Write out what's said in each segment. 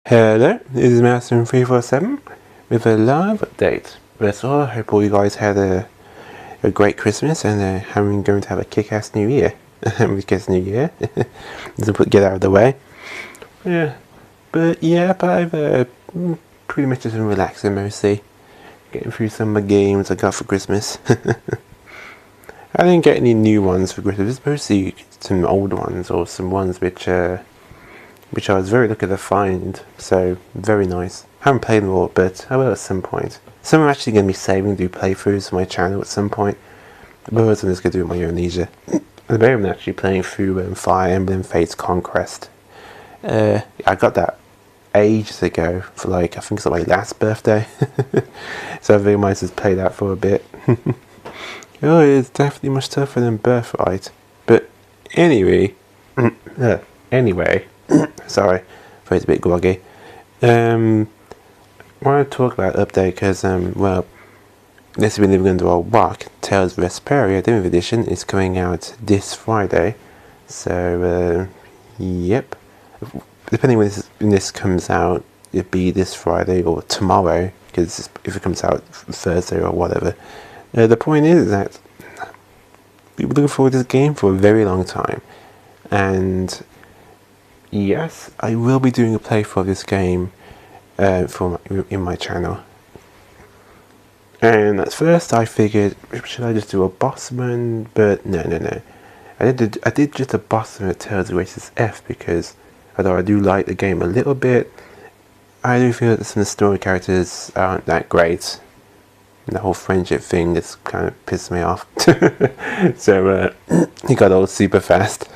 Hello, this is Master347 with a live update. First of all, I hope all you guys had a great Christmas and going to have a kick-ass New Year. Because New Year, get out of the way. Yeah, but I've pretty much just been relaxing mostly, getting through some of the games I got for Christmas. I didn't get any new ones for Christmas, mostly some old ones or some ones which I was very lucky to find, so very nice. Haven't played them all, but I will at some point. Some I'm actually going to be saving to do playthroughs for my channel at some point, but others I'm just going to do at my own leisure. At the moment I'm actually playing through Fire Emblem Fates Conquest. I got that ages ago, for I think it's my last birthday, so I think I might just play that for a bit. Oh, it's definitely much tougher than Birthright, but anyway, sorry, it's a bit groggy. I want to talk about update because, this has been living under a rock. Tales of Vesperia, Diamond Edition, is coming out this Friday. So, yep. Depending when this comes out, it'll be this Friday or tomorrow, because if it comes out Thursday or whatever. The point is that we've been looking forward to this game for a very long time. And yes, I will be doing a playthrough of this game in my channel. And at first I figured, should I just do a boss run? But no. I did just a boss run of Tales of Graces F because although I do like the game a little bit, I do feel that some of the story characters aren't that great. And the whole friendship thing just kind of pissed me off. So he got old super fast.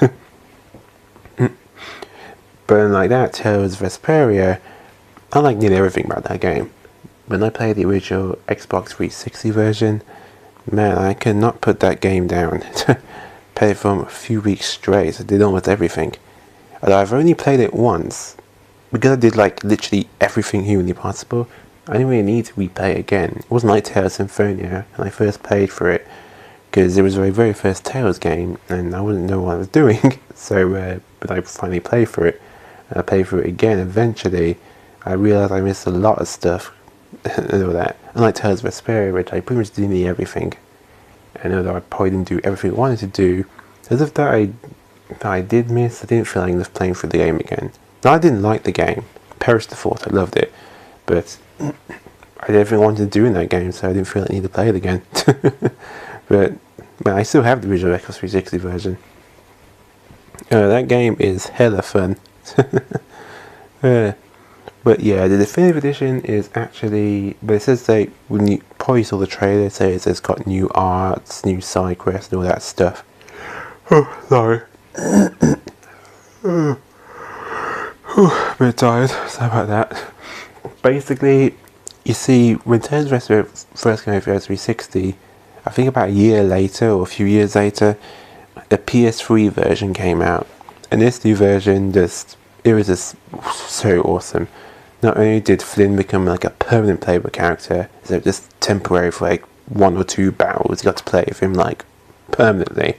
But unlike that, Tales of Vesperia, I like nearly everything about that game. When I played the original Xbox 360 version, man, I could not put that game down. Played it for a few weeks straight. I did almost everything. Although I've only played it once, because I did literally everything humanly possible, I didn't really need to replay it again. It wasn't like Tales Symphonia, and I first played for it because it was my very first Tales game, and I wouldn't know what I was doing. So, but I finally played for it. And I played for it again. Eventually, I realised I missed a lot of stuff and all that. Unlike Tales of Vesperia, which I pretty much did nearly everything. And although I probably didn't do everything I wanted to do, as if that I did miss, I didn't feel like just playing through the game again. Now, I didn't like the game. Perish the Thought, I loved it. But I did everything I wanted to do in that game, so I didn't feel like I needed to play it again. but I still have the original Xbox 360 version. That game is hella fun. But yeah, the definitive edition is actually, but it says when you probably saw the trailer, it says it's got new arts, new side quests, and all that stuff. Oh, sorry. A bit tired, sorry about that. Basically, you see, when Tales of Vesperia first came out for 360, I think about a year later or a few years later, the PS3 version came out, and this new version it was just so awesome. Not only did Flynn become a permanent playable character, instead of just temporary for one or two battles, you got to play with him permanently.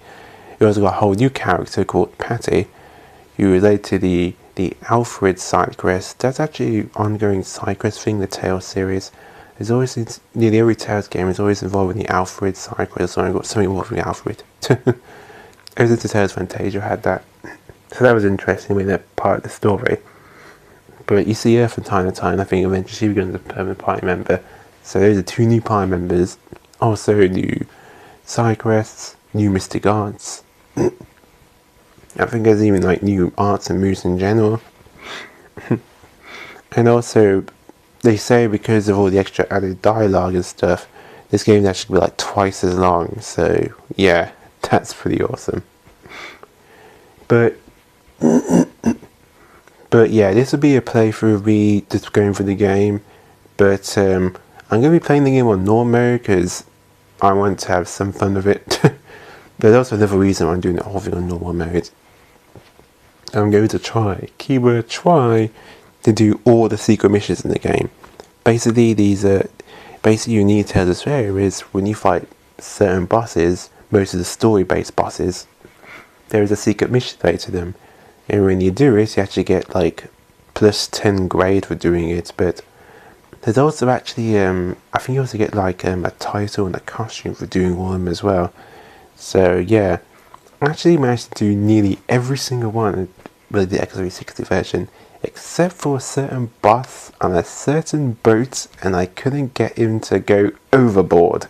You also got a whole new character called Patty, who related to the Alfred side quest. That's actually an ongoing side quest thing, the Tales series. There's always, nearly every Tales game is always involved in the Alfred side quest, or something involving Alfred. Ever since the Tales Fantasia had that. So that was interesting with that part of the story. But you see her from time to time. I think eventually she becomes a permanent party member. So those are two new party members. Also new side quests, new mystic arts. I think there's even new arts and moves in general. And also, they say because of all the extra added dialogue and stuff, this game actually be twice as long. So yeah, that's pretty awesome. But yeah, this will be a playthrough of me just going through the game. But I'm going to be playing the game on normal mode because I want to have some fun with it. There's also another reason I'm doing the whole thing on normal mode. I'm going to try, keyword try, to do all the secret missions in the game. Basically, you need to tell this area is when you fight certain bosses, most of the story-based bosses, there is a secret mission related to them. And when you do it, you actually get plus 10 grade for doing it, but there's also actually, I think you also get like a title and a costume for doing all of them as well. So yeah, I actually managed to do nearly every single one with the X360 version, except for a certain boss on a certain boat, and I couldn't get him to go overboard.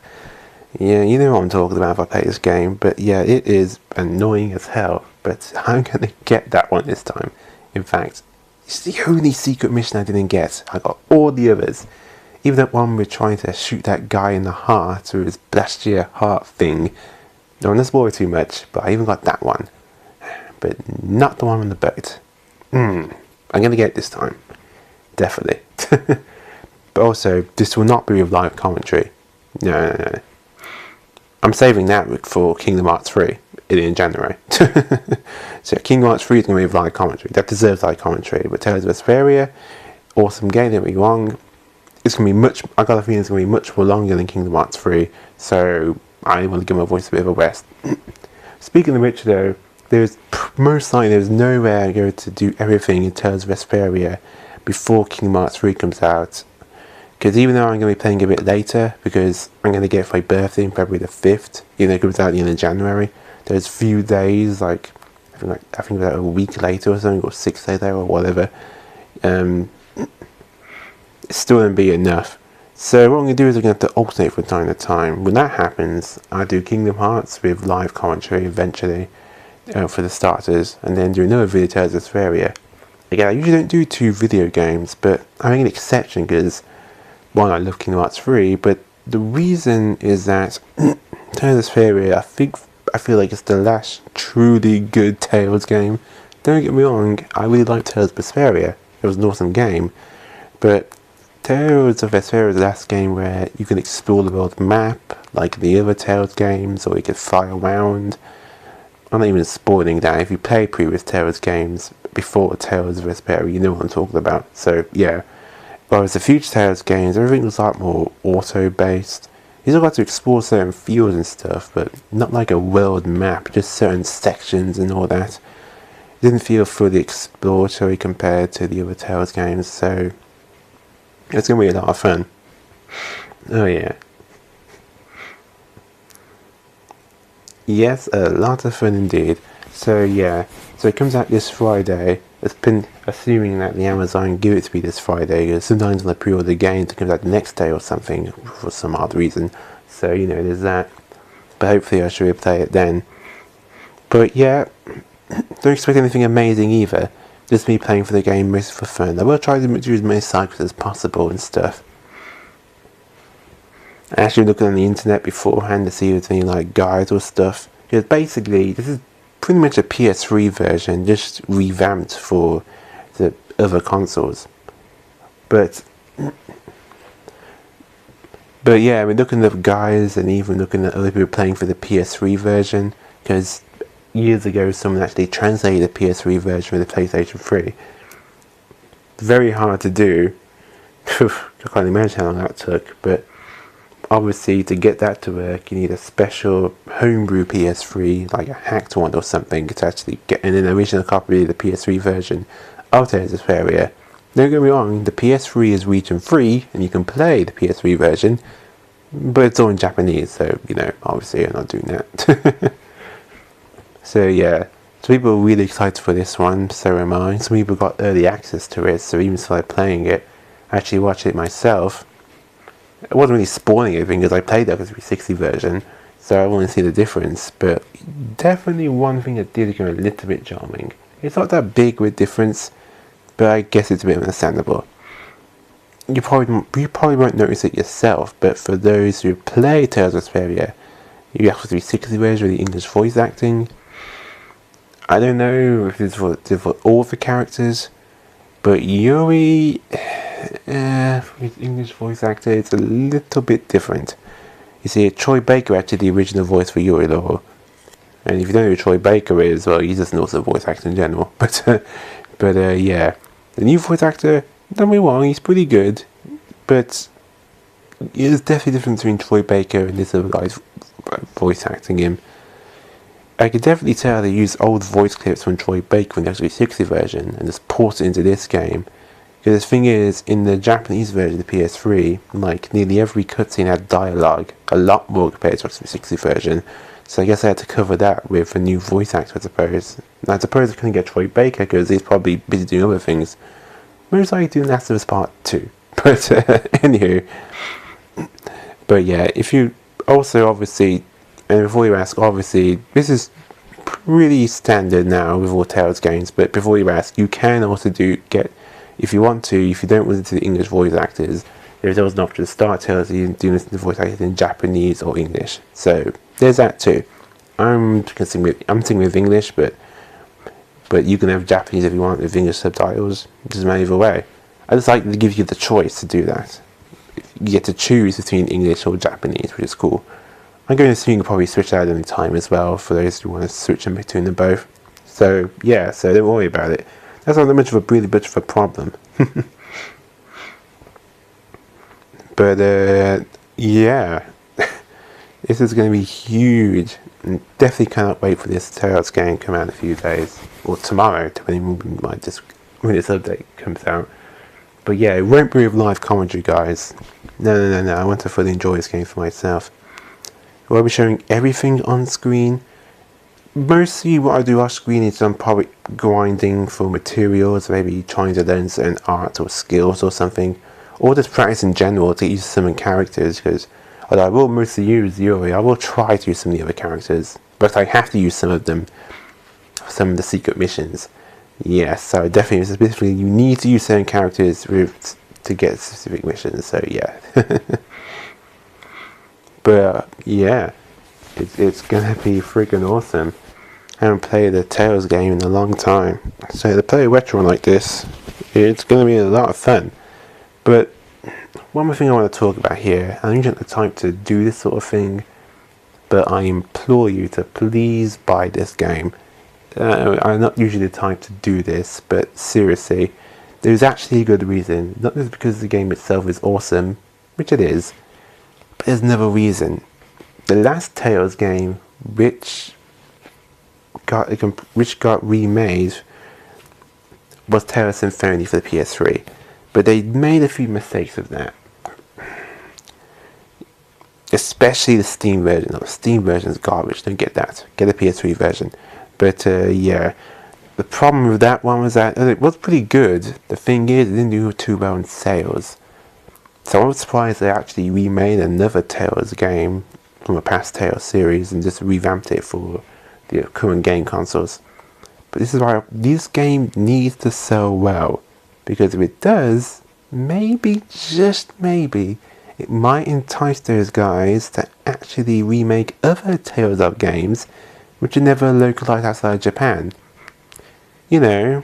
Yeah, you know what I'm talking about if I play this game, but yeah, it is annoying as hell, but I'm going to get that one this time. In fact, it's the only secret mission I didn't get. I got all the others. Even that one with trying to shoot that guy in the heart with his Blastia heart thing. Don't want to spoil too much, but I even got that one. But not the one on the boat. I'm going to get it this time. Definitely. But also, this will not be with live commentary. No. I'm saving that for Kingdom Hearts 3 in January. So Kingdom Hearts 3 is going to be with live commentary. That deserves live commentary. But Tales of Vesperia, awesome game, don't be wrong. It's going to be much, I got a feeling it's going to be much more longer than Kingdom Hearts 3. So I want to give my voice a bit of a rest. Speaking of which though, most likely there's no way I'm going to do everything in Tales of Vesperia before Kingdom Hearts 3 comes out. Because even though I'm going to be playing a bit later, because I'm going to get it for my birthday on February the 5th, even though it comes out at the end of January, there's few days, I think about a week later or something, or 6 days later or whatever, it's still going to be enough. So what I'm going to do is I'm going to have to alternate from time to time. When that happens, I do Kingdom Hearts with live commentary eventually, for the starters, and then do another video Tales of Vesperia. Again, I usually don't do 2 video games, but I make an exception because, one, I love Kingdom Hearts 3, but the reason is that Tales of Vesperia, I feel like it's the last truly good Tales game. Don't get me wrong, I really like Tales of Vesperia. It was an awesome game, but Tales of Vesperia is the last game where you can explore the world map, like the other Tales games, or you can fly around. I'm not even spoiling that. If you play previous Tales games before Tales of Vesperia, you know what I'm talking about. So yeah. Whereas the future Tales games, everything was like more auto-based. You still got to explore certain fields and stuff, but not like a world map, just certain sections and all that. It didn't feel fully exploratory compared to the other Tales games, so it's going to be a lot of fun. Oh yeah. Yes, a lot of fun indeed. So yeah, so it comes out this Friday. It's been assuming that the Amazon give it to me this Friday, because sometimes when I pre-order games it comes out the next day or something for some odd reason. So you know, there's that. But hopefully I should be able to play it then. But yeah, don't expect anything amazing either. Just me playing for the game mostly for fun. I will try to do as many cycles as possible and stuff. I actually looked on the internet beforehand to see if there's any like guides or stuff. Because basically, this is pretty much a PS3 version, just revamped for the other consoles. But yeah, we're looking at guides and even looking at other people playing for the PS3 version, because years ago someone actually translated the PS3 version for the PlayStation 3. Very hard to do. I can't imagine how long that took, but obviously to get that to work you need a special homebrew PS3, like a hacked one or something, to actually get an original copy of the PS3 version of Tales of Vesperia. Don't get me wrong, the PS3 is region free and you can play the PS3 version, but it's all in Japanese, so you know, obviously I'm not doing that. So yeah, some people are really excited for this one, so am I. Some people got early access to it, so even started playing it. I actually watched it myself. I wasn't really spoiling anything because I played the 360 version, so I want to see the difference. But definitely one thing that did go a little bit charming. It's not that big of a difference, but I guess it's a bit understandable. You probably won't notice it yourself, but for those who play Tales of Vesperia, you have the 360 version with the English voice acting. I don't know if it's for all the characters, but Yuri, with English voice actor, it's a little bit different. You see, Troy Baker actually the original voice for Yuri Law, and if you don't know who Troy Baker is, well, he's just also a voice actor in general. But yeah, the new voice actor, don't be wrong, he's pretty good, but there's definitely a difference between Troy Baker and this other guy's voice acting him. I could definitely tell they used old voice clips from Troy Baker in the X360 version and just ported it into this game. Because the thing is, in the Japanese version of the PS3, like, nearly every cutscene had dialogue, a lot more compared to the 360 version. So I guess I had to cover that with a new voice actor, I suppose. And I suppose I couldn't get Troy Baker because he's probably busy doing other things. Most likely doing Last of Us Part 2. But, anywho. But yeah, if you also, obviously, and before you ask, obviously, this is pretty standard now with all Tales games, but before you ask, you can also if you want to, if you don't listen to the English voice actors, there's always an option to start Tales, you do listen to the voice actors in Japanese or English. So, there's that too. I'm singing with English, but you can have Japanese if you want with English subtitles. It doesn't matter either way. I just like to give you the choice to do that. You get to choose between English or Japanese, which is cool. I'm going to assume you can probably switch out any time as well for those who want to switch in between them both. So yeah, so don't worry about it. That's not that much of a problem. But yeah, this is going to be huge. And definitely cannot wait for this Tales game to come out in a few days, or tomorrow, depending on when this update comes out. But yeah, it won't be with live commentary, guys. No. I want to fully enjoy this game for myself. I'll be showing everything on screen. Mostly what I do off screen is I'm probably grinding for materials, maybe trying to learn certain art or skills or something. Or just practice in general to use some characters, because although I will mostly use Yuri, I will try to use some of the other characters. But I have to use some of them for some of the secret missions. Yes, so definitely, specifically, you need to use certain characters to get specific missions, so yeah. But yeah, it's gonna be freaking awesome. I haven't played a Tales game in a long time, so to play a retro one like this, it's gonna be a lot of fun. But one more thing I want to talk about here, I'm not the type to do this sort of thing, but I implore you to please buy this game. I'm not usually the type to do this, but seriously, there's actually a good reason. Not just because the game itself is awesome, which it is, but there's another reason. The last Tales game, which got remade, was Tales Symphony for the PS3, but they made a few mistakes with that. Especially the Steam version. The Steam version is garbage. Don't get that. Get the PS3 version. But yeah, the problem with that one was that it was pretty good. The thing is, it didn't do too well in sales. So I was surprised they actually remade another Tales game from a past Tales series and just revamped it for the current game consoles. But this is why this game needs to sell well, because if it does, maybe, just maybe, it might entice those guys to actually remake other Tales of games which are never localized outside Japan. You know,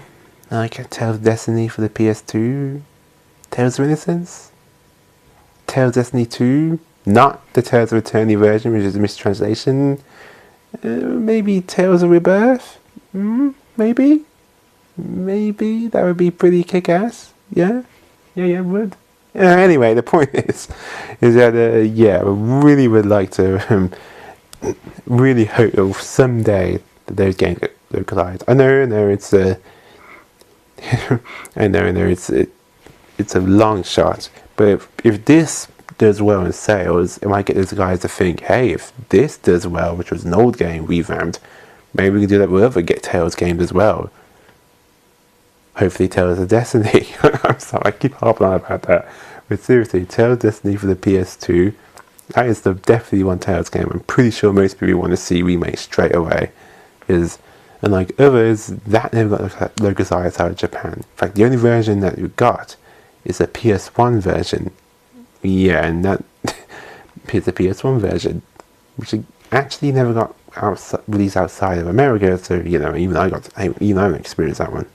like Tales of Destiny for the PS2, Tales of Innocence, Tales of Destiny 2, not the Tales of Eternity version, which is a mistranslation. Maybe Tales of Rebirth? Maybe? Maybe that would be pretty kick-ass. Yeah, it would. Anyway, the point is that, yeah, I really would like to really hope that someday that those games get localized. I know it's I know it's a long shot, but if this does well in sales, it might get those guys to think, hey, if this does well, which was an old game revamped, maybe we can do that with other Tales games as well. Hopefully Tales of Destiny. I'm sorry, I keep harping on about that. But seriously, Tales of Destiny for the PS2, that is definitely one Tales game I'm pretty sure most people want to see remade straight away. Unlike others, that never got localized out of Japan. In fact, the only version that we got is a PS1 version. Yeah, and that is the PS1 version, which actually never got released outside of America. So even I haven't experienced that one.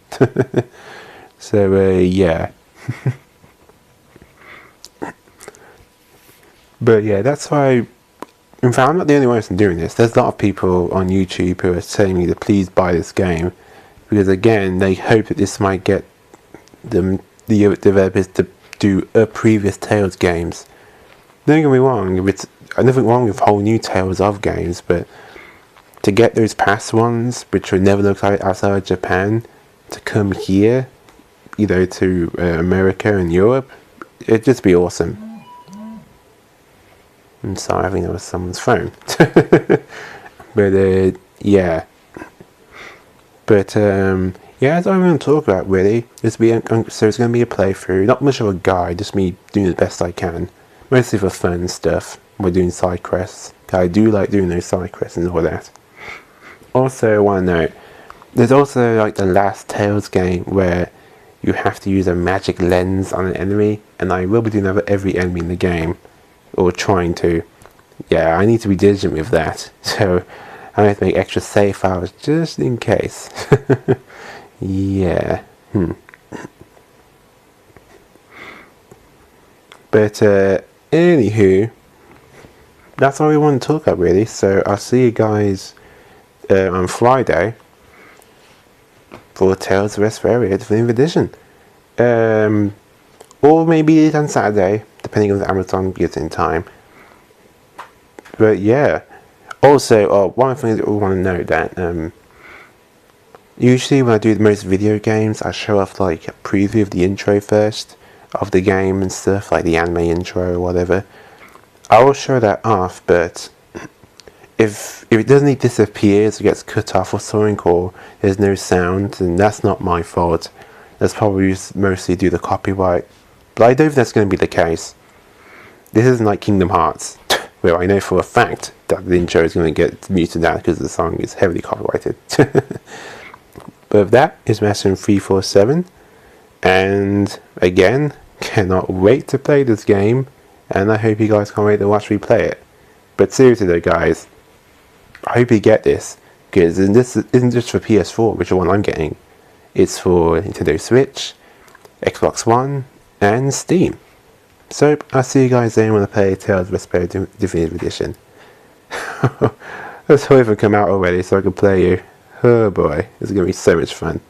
So yeah. But yeah, that's why. In fact, I'm not the only one who's doing this. There's a lot of people on YouTube who are telling me to please buy this game, because again, they hope that this might get the developers to do previous Tales games. Don't get me wrong, there's nothing wrong with whole new Tales of games, but to get those past ones, which would never look like outside of Japan, to come here, you know, to America and Europe, it'd just be awesome. I'm sorry, I think that was someone's phone. But yeah. But yeah, that's what I'm going to talk about really. So it's going to be a playthrough, not much of a guide, just me doing the best I can. Mostly for fun stuff. We're doing side quests. I do like doing those side quests and all that. Also, I want to note, there's also like the last Tales game where you have to use a magic lens on an enemy, and I will be doing that for every enemy in the game, or trying to. Yeah, I need to be diligent with that, so I have to make extra save files just in case. Yeah. But anywho, that's all we want to talk about really. So I'll see you guys on Friday for Tales of Vesperia Definitive Edition. Or maybe on Saturday, depending on the Amazon gets in time. But yeah. Also, one thing that we want to note that usually when I do the most video games, I show off like a preview of the intro first of the game and stuff, like the anime intro or whatever. I will show that off, but if it doesn't disappear, or gets cut off or something, or there's no sound, then that's not my fault. That's probably just mostly due to copyright. But I don't think that's going to be the case. This isn't like Kingdom Hearts, where I know for a fact that the intro is going to get muted out because the song is heavily copyrighted. But that is Master 347, and again, cannot wait to play this game, and I hope you guys can't wait to watch me play it. But seriously though guys, I hope you get this, because this isn't just for PS4, which is the one I'm getting. It's for Nintendo Switch, Xbox One, and Steam. So I'll see you guys then when I play Tales of Vesperia Definitive Edition. Let's hope it come out already so I can play you. Oh boy, this is going to be so much fun.